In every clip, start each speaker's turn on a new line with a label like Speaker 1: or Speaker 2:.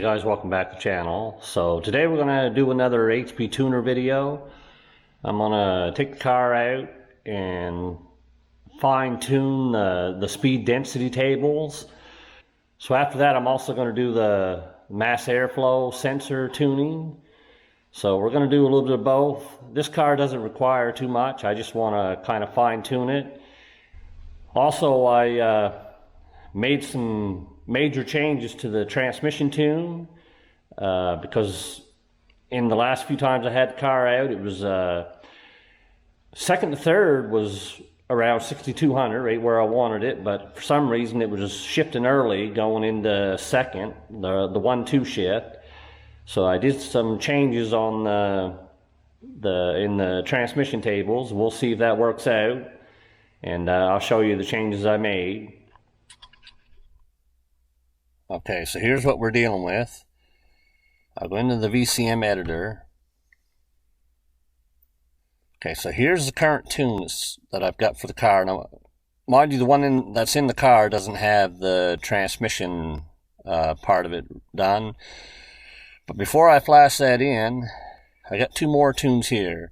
Speaker 1: guys, welcome back to the channel. So today we're going to do another HP tuner video. I'm going to take the car out and fine tune the speed density tables. So after that I'm also going to do the mass airflow sensor tuning. So we're going to do a little bit of both. This car doesn't require too much. I just want to kind of fine tune it. Also, I made some major changes to the transmission tune because in the last few times I had the car out, it was second to third was around 6200, right where I wanted it, but for some reason it was just shifting early going into second, the 1-2 shift. So I did some changes on in the transmission tables. We'll see if that works out, and I'll show you the changes I made. Okay, so here's what we're dealing with. I'll go into the VCM editor. Okay, so here's the current tunes that I've got for the car. Now, mind you, the one that's in the car doesn't have the transmission part of it done. But before I flash that in, I got two more tunes here.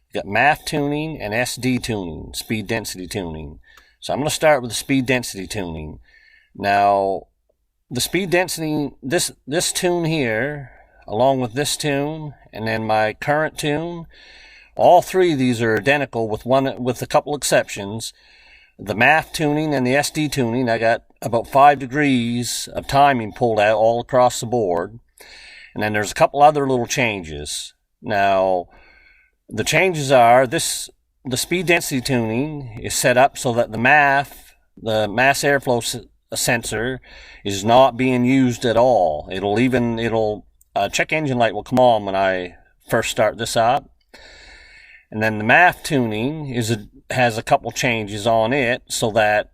Speaker 1: I've got MAF Tuning and SD Tuning, speed density tuning. So I'm going to start with the speed density tuning. Now, the speed density, this tune here, along with this tune, and then my current tune, all three of these are identical with a couple exceptions. The MAF tuning and the SD tuning, I got about 5 degrees of timing pulled out all across the board. And then there's a couple other little changes. Now, the changes are the speed density tuning is set up so that the mass airflow sensor is not being used at all. It'll check engine light will come on when I first start this up. And then the MAF tuning has a couple changes on it so that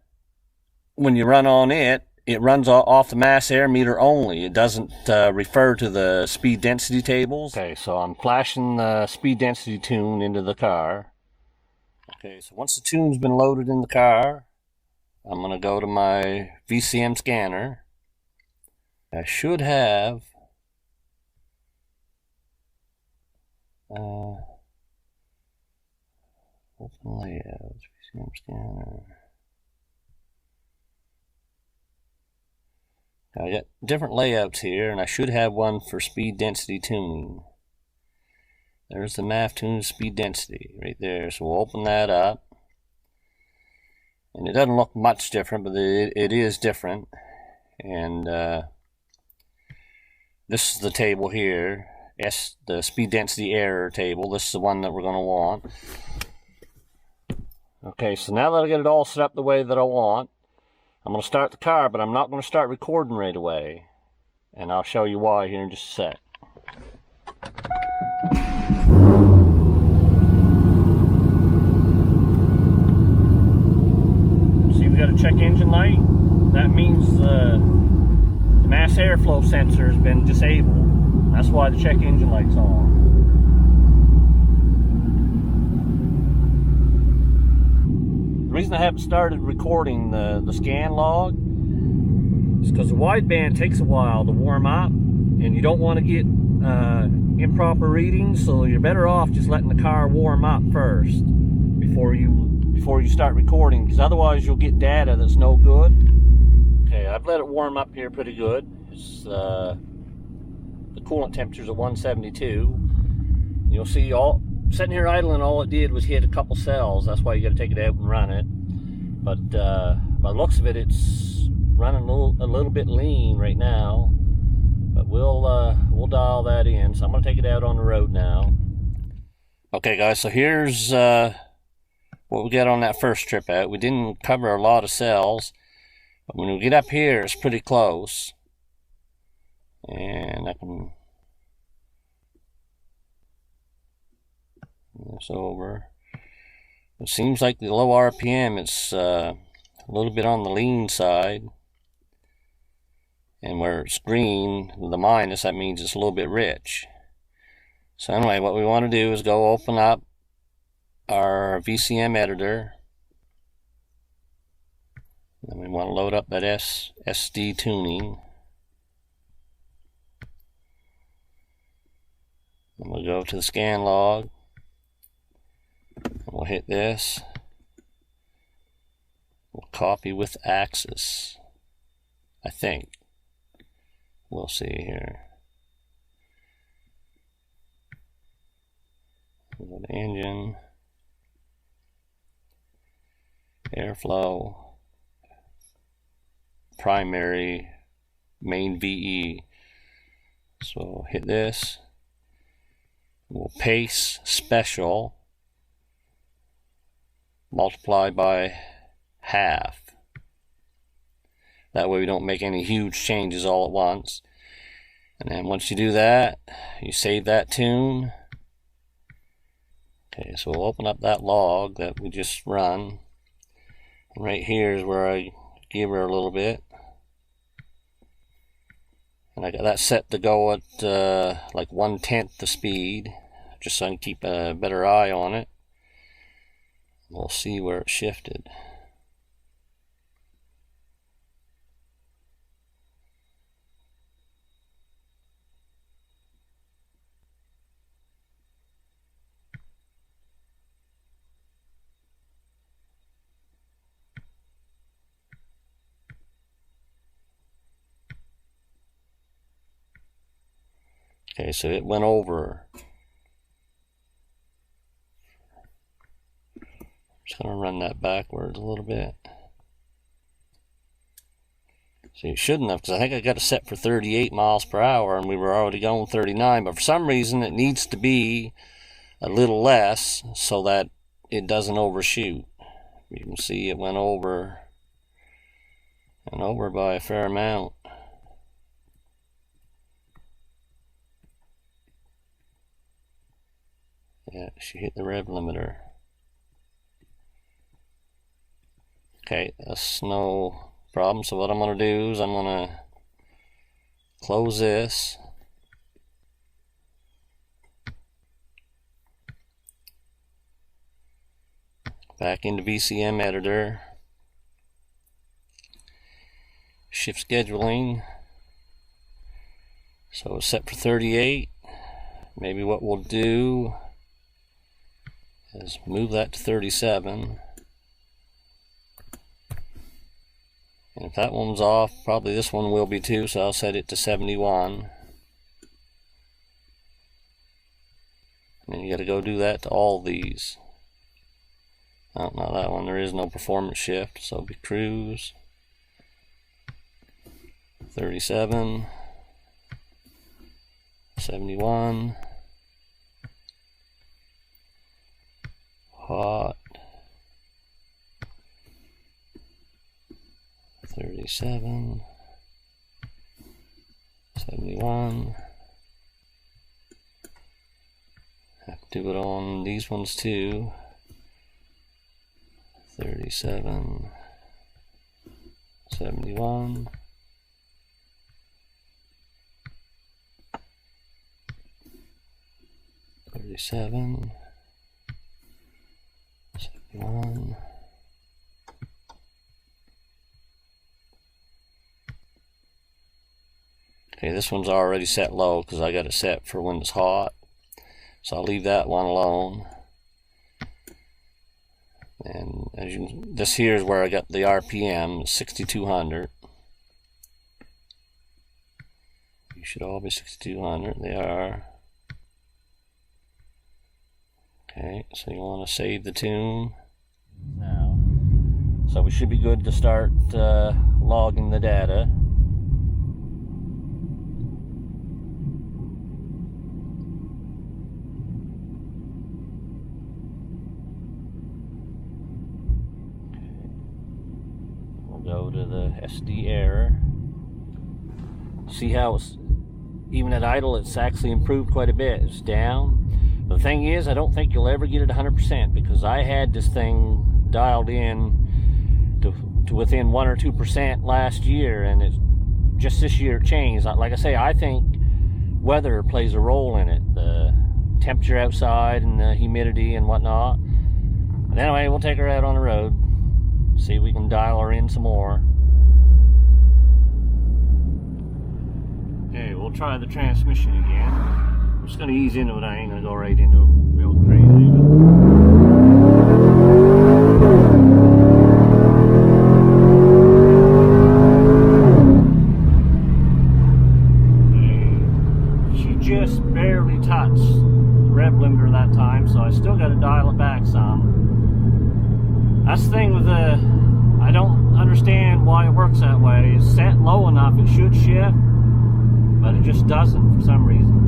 Speaker 1: when you run on it, it runs off the mass air meter only. It doesn't refer to the speed density tables. Okay, so I'm flashing the speed density tune into the car. Okay, so once the tune's been loaded in the car, I'm going to go to my VCM scanner. I should have open layouts, VCM scanner. I got different layouts here, and I should have one for speed density tuning. There's the MAF Tune speed density right there. So we'll open that up. And it doesn't look much different, but it is different. And this is the table here, the speed density error table. This is the one that we're going to want. Okay, so now that I get it all set up the way that I want, I'm going to start the car, but I'm not going to start recording right away. And I'll show you why here in just a sec. See, we got a check engine light. That means the mass airflow sensor has been disabled. That's why the check engine light's on. The reason I haven't started recording the scan log is because the wideband takes a while to warm up, and you don't want to get improper readings, so you're better off just letting the car warm up first before you start recording, because otherwise you'll get data that's no good. Okay, I've let it warm up here pretty good. It's, the coolant temperature's at 172. You'll see sitting here idling, all it did was hit a couple cells. That's why you got to take it out and run it. But by the looks of it, it's running a little bit lean right now. But we'll dial that in. So I'm going to take it out on the road now. Okay, guys. So here's what we got on that first trip out. We didn't cover a lot of cells, but when we get up here, it's pretty close. And I can this over. It seems like the low RPM, it's a little bit on the lean side, and where it's green with the minus, that means it's a little bit rich. So anyway, what we want to do is go open up our VCM editor, and we want to load up that SD tuning. And we'll go to the scan log. And we'll hit this. We'll copy with axis, I think. We'll see here. We'll go to engine, airflow, primary, main VE. So hit this. We'll pace special, multiply by half. That way we don't make any huge changes all at once. And then once you do that, you save that tune. Okay, so we'll open up that log that we just run. And right here is where I give her a little bit. And I got that set to go at like 1/10 the speed, just so I can keep a better eye on it. We'll see where it shifted. Okay, so it went over. Just going to run that backwards a little bit. So you shouldn't have, because I think I got it set for 38 miles per hour and we were already going 39, but for some reason it needs to be a little less so that it doesn't overshoot. You can see it went over and over by a fair amount. Yeah, she hit the rev limiter. Okay, that's no problem. So what I'm going to do is I'm going to close this. Back into VCM editor. Shift scheduling. So it's set for 38. Maybe what we'll do is move that to 37. And if that one's off, probably this one will be too, so I'll set it to 71. And then you got to go do that to all these. Oh, not that one. There is no performance shift, so it'll be cruise. 37. 71. Hot. 37. 71. Have to do it on these ones too. 37. 71. 37. 71. Okay, this one's already set low because I got it set for when it's hot. So I'll leave that one alone. And as you, this here is where I got the RPM, 6,200. You should all be 6,200. They are. Okay, so you want to save the tune now. So we should be good to start logging the data. Go to the SD error. See how it's, even at idle, it's actually improved quite a bit. It's down. But the thing is, I don't think you'll ever get it 100% because I had this thing dialed in to within 1 or 2% last year, and it's just this year it changed. Like I say, I think weather plays a role in it. The temperature outside and the humidity and whatnot. But anyway, we'll take her out on the road. See if we can dial her in some more. Okay, we'll try the transmission again. I'm just going to ease into it. I ain't going to go right into it real crazy. Just barely touched the rev limiter that time, so I still got to dial it back some. That's the thing with the, I don't understand why it works that way. It's set low enough, it should shift, but it just doesn't for some reason.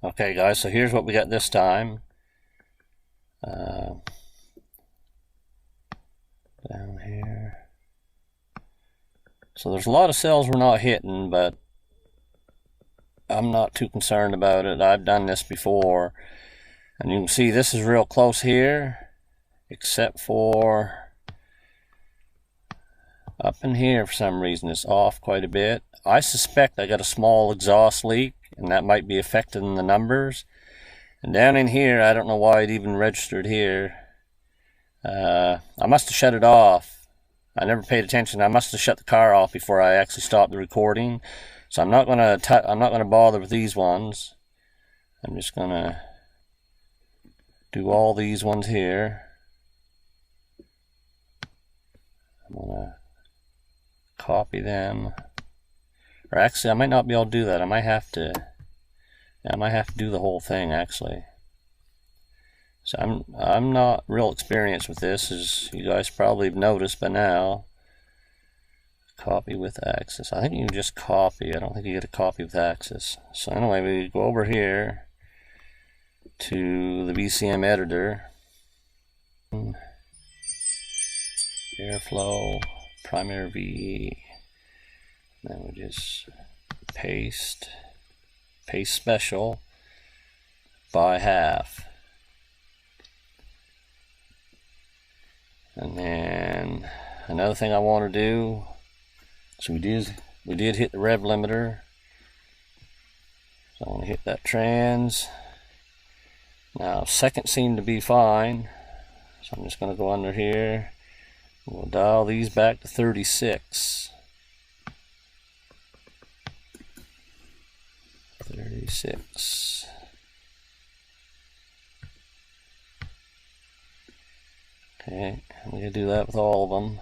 Speaker 1: Okay guys, so here's what we got this time. Down here. So there's a lot of cells we're not hitting, but I'm not too concerned about it. I've done this before, and you can see this is real close here, except for up in here for some reason it's off quite a bit. I suspect I got a small exhaust leak, and that might be affecting the numbers. And down in here, I don't know why it even registered here. I must have shut it off. I never paid attention. I must have shut the car off before I actually stopped the recording. So I'm not gonna bother with these ones. I'm just gonna do all these ones here. I'm gonna copy them. Or actually, I might not be able to do that. I might have to do the whole thing actually. So I'm not real experienced with this, as you guys probably have noticed by now. Copy with access. I think you can just copy. I don't think you get a copy with access. So anyway, we go over here to the VCM editor. Airflow, primary VE. Then we just paste special by half. And then another thing I want to do, so we did hit the rev limiter. So I want to hit that trans. Now second seemed to be fine, so I'm just going to go under here. We'll dial these back to 36. 36. Okay, I'm going to do that with all of them.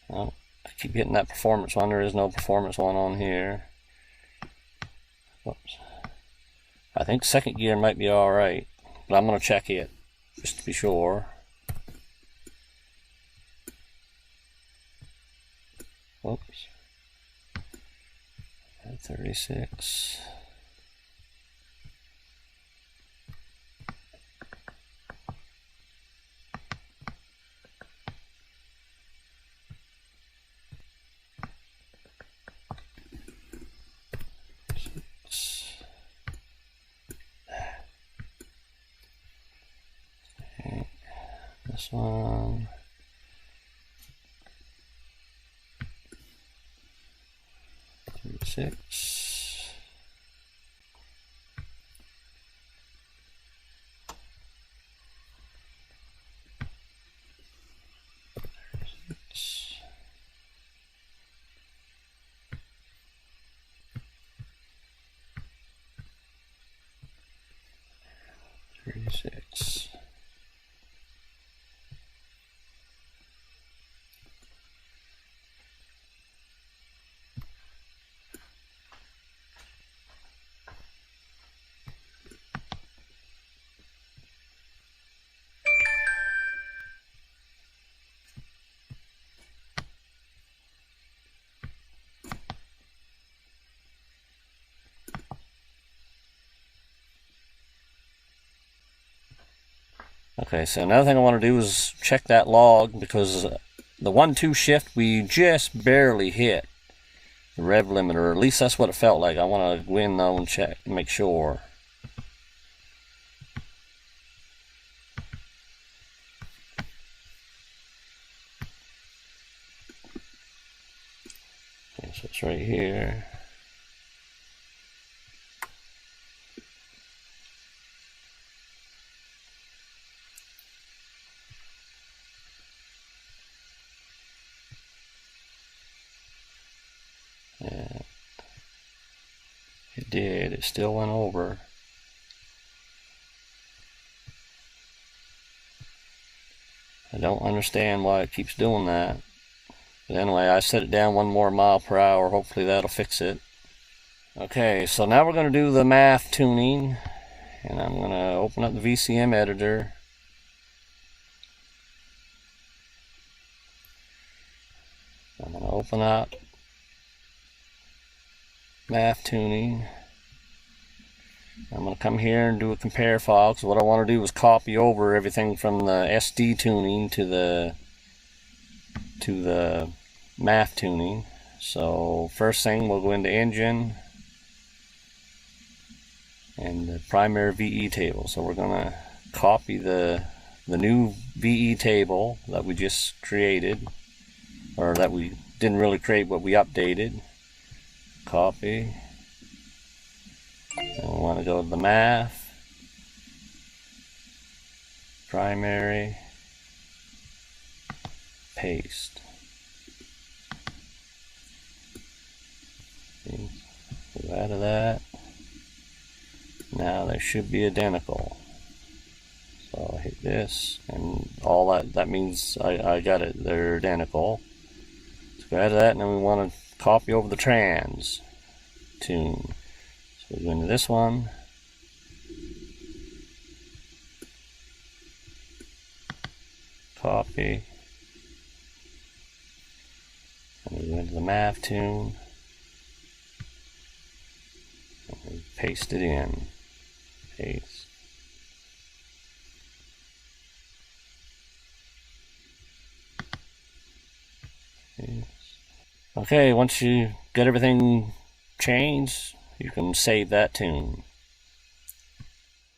Speaker 1: Oh, I keep hitting that performance one. There is no performance one on here. Whoops. I think second gear might be alright, but I'm going to check it just to be sure. Whoops. 36. Okay. This one. Six. Six. Okay, so another thing I want to do is check that log, because the 1-2 shift we just barely hit the rev limiter, or at least that's what it felt like. I want to go in though and check, make sure. Okay, so it's right here. did. It still went over. I don't understand why it keeps doing that. But anyway, I set it down 1 more mile per hour. Hopefully that'll fix it. Okay, so now we're going to do the MAF tuning. And I'm going to open up the VCM editor. I'm going to open up MAF Tuning. I'm going to come here and do a compare file, because what I want to do is copy over everything from the SD tuning to the MAF tuning. So first thing, we'll go into engine and the primary VE table. So we're going to copy the new VE table that we just created, or that we didn't really create, but we updated. Copy. And we want to go to the MAF, primary, paste. See, go out of that. Now they should be identical. So I'll hit this, and all that means I got it. They're identical. Let's go out of that, and then we want to copy over the trans tune. So we go into this one. Copy. And we go into the MAF tune. And we paste it in. Paste. Okay, once you get everything changed, you can save that tune.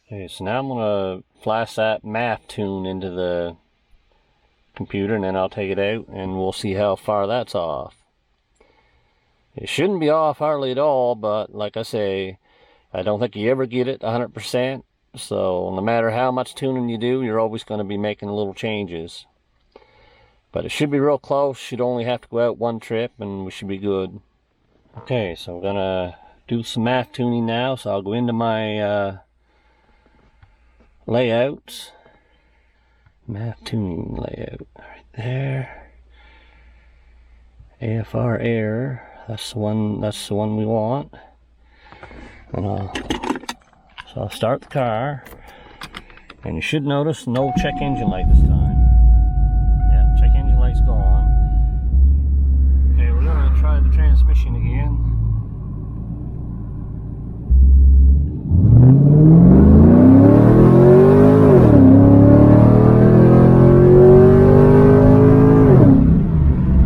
Speaker 1: Okay, so now I'm going to flash that MAF tune into the computer, and then I'll take it out and we'll see how far that's off. It shouldn't be off hardly at all, but like I say, I don't think you ever get it 100%. So no matter how much tuning you do, you're always going to be making little changes. But it should be real close. Should only have to go out 1 trip and we should be good. Okay, so we're going to do some MAF tuning now. So I'll go into my layouts. MAF tuning layout right there. AFR error. That's the one we want. And so I'll start the car. And you should notice no check engine light this time. Gone. Okay, we're going to try the transmission again.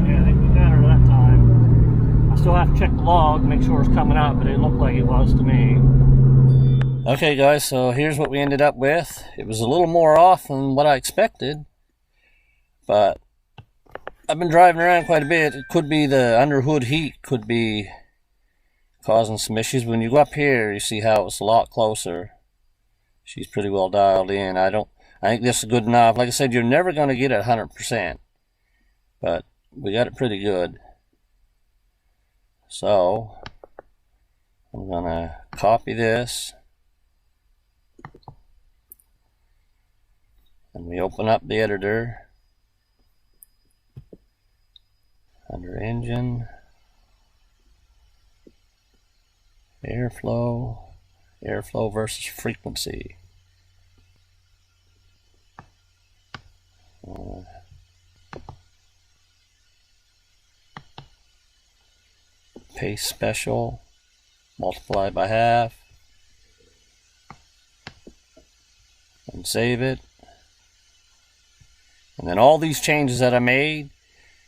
Speaker 1: Yeah, I think we got her that time. I still have to check the log, make sure it's coming out, but it looked like it was to me. Okay guys, so here's what we ended up with. It was a little more off than what I expected, but I've been driving around quite a bit. It could be the underhood heat could be causing some issues. When you go up here, you see how it's a lot closer. She's pretty well dialed in. I think this is good enough. Like I said, you're never going to get it 100%, but we got it pretty good. So I'm going to copy this, and we open up the editor. Under engine, airflow versus frequency. Paste special, multiply by half, and save it. And then all these changes that I made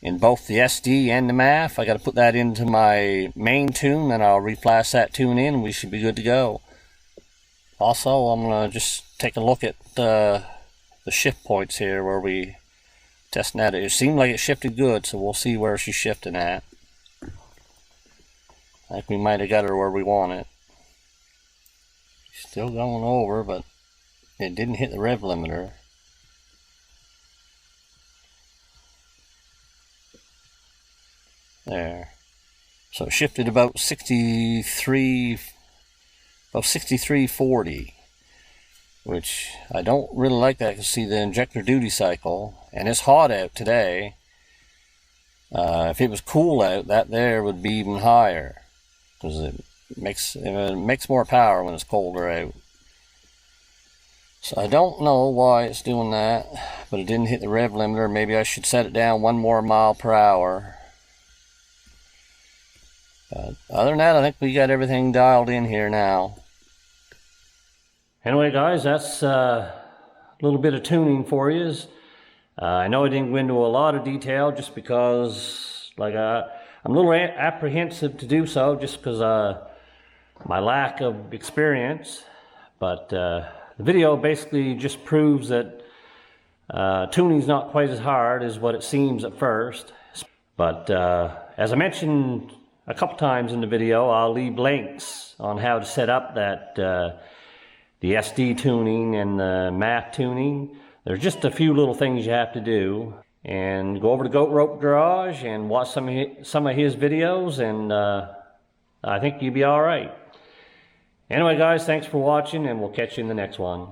Speaker 1: in both the SD and the MAF, I got to put that into my main tune, and I'll reflash that tune in, and we should be good to go. Also, I'm going to just take a look at the shift points here where we testing that. It seemed like it shifted good, so we'll see where she's shifting at. I think we might have got her where we want it. Still going over, but it didn't hit the rev limiter. There. So it shifted about 63 of 6340, which I don't really like that. You can see the injector duty cycle, and it's hot out today. If it was cool out, that there would be even higher, because it makes more power when it's colder out. So I don't know why it's doing that, but it didn't hit the rev limiter. Maybe I should set it down 1 more mile per hour. But other than that, I think we got everything dialed in here now. Anyway, guys, that's a little bit of tuning for you. I know I didn't go into a lot of detail just because, like, I'm a little apprehensive to do so, just because my lack of experience. But the video basically just proves that tuning's not quite as hard as what it seems at first. But as I mentioned a couple times in the video, I'll leave links on how to set up that the SD tuning and the MAF tuning. There's just a few little things you have to do. And go over to Goat Rope Garage and watch some of his videos, and I think you'll be all right. Anyway, guys, thanks for watching, and we'll catch you in the next one.